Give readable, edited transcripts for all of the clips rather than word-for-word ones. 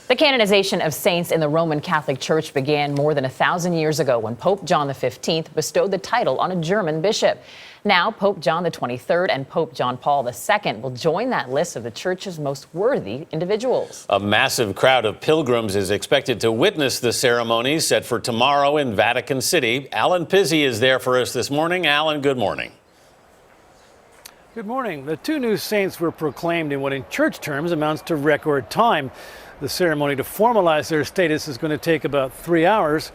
The canonization of saints in the Roman Catholic Church began more than 1,000 years ago when Pope John XV bestowed the title on a German bishop. Now, Pope John XXIII and Pope John Paul II will join that list of the Church's most worthy individuals. A massive crowd of pilgrims is expected to witness the ceremonies set for tomorrow in Vatican City. Alan Pizzey is there for us this morning. Alan, good morning. Good morning. The two new saints were proclaimed in what in church terms amounts to record time. The ceremony to formalize their status is going to take about 3 hours.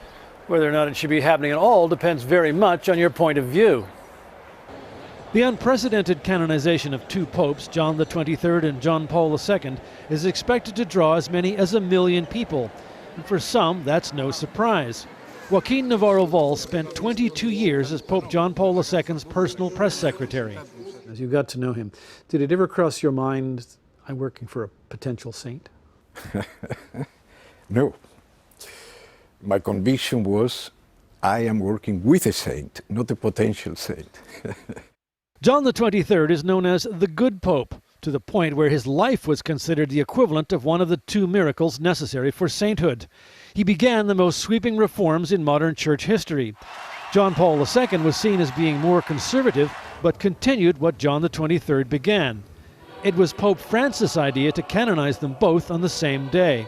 Whether or not it should be happening at all depends very much on your point of view. The unprecedented canonization of two popes, John XXIII and John Paul II, is expected to draw as many as 1 million people. And for some, that's no surprise. Joaquin Navarro-Valls spent 22 years as Pope John Paul II's personal press secretary. As you got to know him, did it ever cross your mind, I'm working for a potential saint? No. My conviction was I am working with a saint, not a potential saint. John XXIII is known as the Good Pope, to the point where his life was considered the equivalent of one of the two miracles necessary for sainthood. He began the most sweeping reforms in modern church history. John Paul II was seen as being more conservative, but continued what John XXIII began. It was Pope Francis' idea to canonize them both on the same day.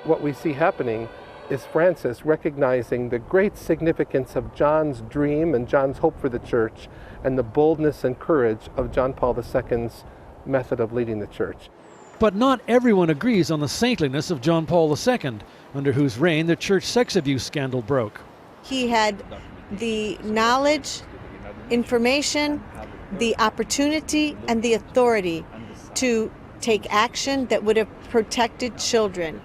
What we see happening is Francis recognizing the great significance of John's dream and John's hope for the church and the boldness and courage of John Paul II's method of leading the church. But not everyone agrees on the saintliness of John Paul II, under whose reign the church sex abuse scandal broke. He had the knowledge, information, the opportunity, and the authority to take action that would have protected children.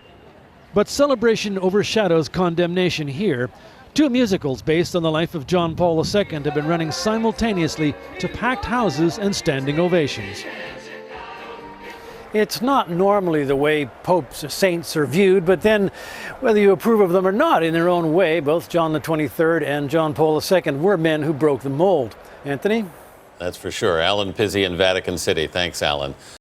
But celebration overshadows condemnation here. Two musicals based on the life of John Paul II have been running simultaneously to packed houses and standing ovations. It's not normally the way popes or saints are viewed, but then whether you approve of them or not, in their own way, both John XXIII and John Paul II were men who broke the mold. Anthony? That's for sure. Alan Pizzey in Vatican City. Thanks, Alan.